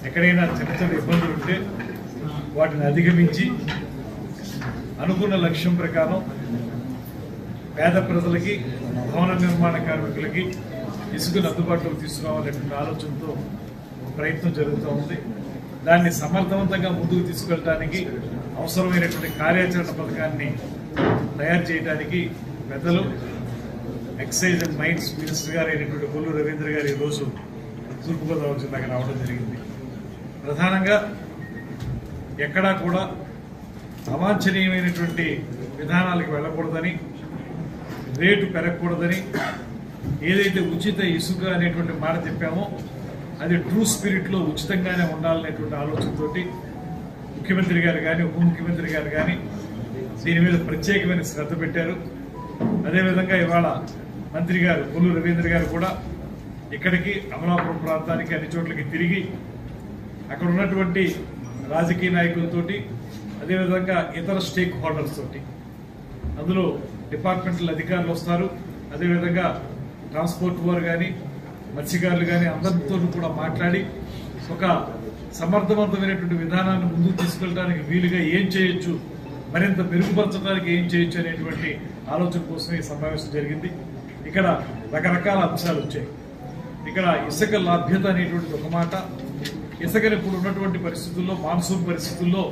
ఎక్కడైనా చిన్న చిన్న ఇబ్బందులు ఉంటే వాటిని అధిగమించి అనుకున్న లక్ష్యం ప్రకారం పేద ప్రజలకి భవన నిర్మాణ కార్మికులకి ఇసుకను అందుబాటులోకి తీసుకురావాలనే ఆలోచనతో ప్రయత్నం జరుగుతూ ఉంది. దాన్ని సమర్థవంతంగా ముందుకు తీసుకెళ్ళడానికి అవసరమైనటువంటి కార్యాచరణ పథకాన్ని తయారు చేయడానికి పెద్దలు ఎక్సైజ్ అండ్ మైన్స్ మినిస్టర్ గారు అయినటువంటి కొల్లు రవీంద్ర గారు ఈరోజు తూర్పుగోదావరి జిల్లాకి రావడం జరిగింది. ప్రధానంగా ఎక్కడా కూడా అవాంఛనీయమైనటువంటి విధానాలకు వెళ్ళకూడదని, రేటు పెరగకూడదని, ఏదైతే ఉచిత ఇసుక అనేటువంటి మాట చెప్పామో అది ట్రూ స్పిరిట్లో ఉచితంగానే ఉండాలనేటువంటి ఆలోచనతోటి ముఖ్యమంత్రి గారు కానీ ఉప ముఖ్యమంత్రి గారు కానీ దీని మీద ప్రత్యేకమైన శ్రద్ధ పెట్టారు. అదేవిధంగా ఇవాళ మంత్రి గారు కొల్లు రవీంద్ర గారు కూడా ఇక్కడికి అమలాపురం ప్రాంతానికి అన్ని చోట్లకి తిరిగి అక్కడ ఉన్నటువంటి రాజకీయ నాయకులతోటి అదేవిధంగా ఇతర స్టేక్ హోల్డర్స్ తోటి, అందులో డిపార్ట్మెంటల్ అధికారులు వస్తారు, అదేవిధంగా ట్రాన్స్పోర్ట్ వారు కానీ మత్స్యకారులు కానీ అందరితో కూడా మాట్లాడి ఒక సమర్థవంతమైనటువంటి విధానాన్ని ముందుకు తీసుకెళ్ళడానికి వీలుగా ఏం చేయొచ్చు, మరింత మెరుగుపరచడానికి ఏం చేయొచ్చు అనేటువంటి ఆలోచన కోసమే ఈ సమావేశం జరిగింది. ఇక్కడ రకరకాల అంశాలు వచ్చాయి. ఇక్కడ ఇసుక లభ్యత అనేటువంటిది ఒక మాట. ఇసుకని ఇప్పుడు ఉన్నటువంటి పరిస్థితుల్లో, మాన్సూన్ పరిస్థితుల్లో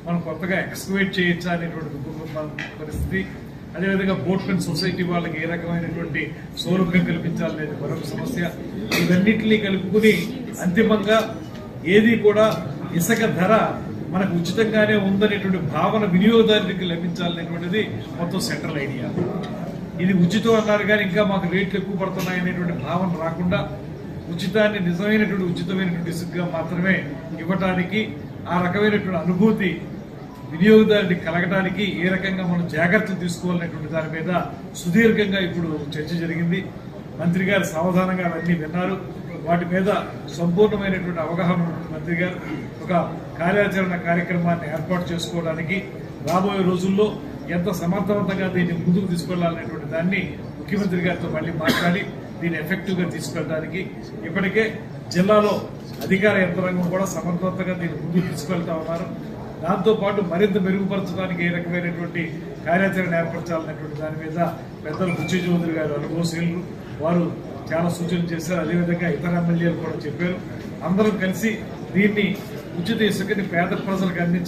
మనం కొత్తగా ఎక్స్కవేట్ చేయొచ్చా అనేటువంటి పరిస్థితి, అదేవిధంగా బోట్మెన్ సొసైటీ వాళ్ళకి ఏ రకమైనటువంటి సౌలభ్యం కల్పించాలనేది మరొక సమస్య. ఇవన్నింటినీ కలుపుకుని అంతిమంగా ఏది కూడా ఇసుక ధర మనకు ఉచితంగానే ఉందనేటువంటి భావన వినియోగదారునికి లభించాలనేటువంటిది మొత్తం సెంట్రల్ ఐడియా. ఇది ఉచితం అన్నారు కానీ ఇంకా మాకు రేట్లు ఎక్కువ పడుతున్నాయనేటువంటి భావన రాకుండా ఉచితాన్ని నిజమైనటువంటి ఉచితమైనటువంటి ఇసుకగా మాత్రమే ఇవ్వటానికి, ఆ రకమైనటువంటి అనుభూతి వినియోగదారునికి కలగడానికి ఏ రకంగా మనం జాగ్రత్తలు తీసుకోవాలనేటువంటి దాని మీద సుదీర్ఘంగా ఇప్పుడు చర్చ జరిగింది. మంత్రి గారు సావధానంగా అవన్నీ విన్నారు. వాటి మీద సంపూర్ణమైనటువంటి అవగాహన ఉన్న మంత్రి గారు ఒక కార్యాచరణ కార్యక్రమాన్ని ఏర్పాటు చేసుకోవడానికి రాబోయే రోజుల్లో ఎంత సమర్థవంతంగా దీన్ని ముందుకు తీసుకెళ్లాలనేటువంటి దాన్ని ముఖ్యమంత్రి గారితో మళ్ళీ మాట్లాడి దీన్ని ఎఫెక్టివ్ గా తీసుకెళ్ళడానికి ఇప్పటికే జిల్లాలో అధికార యంత్రాంగం కూడా సమర్థవంతంగా దీన్ని ముందుకు తీసుకెళ్తా ఉన్నారు. దాంతోపాటు మరింత మెరుగుపరచడానికి ఏ రకమైనటువంటి కార్యాచరణ ఏర్పరచాలనేటువంటి దాని మీద పెద్దలు బుచ్చి చౌదరి గారు అనుభవశీలు, వారు చాలా సూచనలు చేశారు. అదేవిధంగా ఇతర ఎమ్మెల్యేలు కూడా చెప్పారు. అందరం కలిసి దీన్ని ఉచిత ఇసుకని పేద ప్రజలకు అందించారు.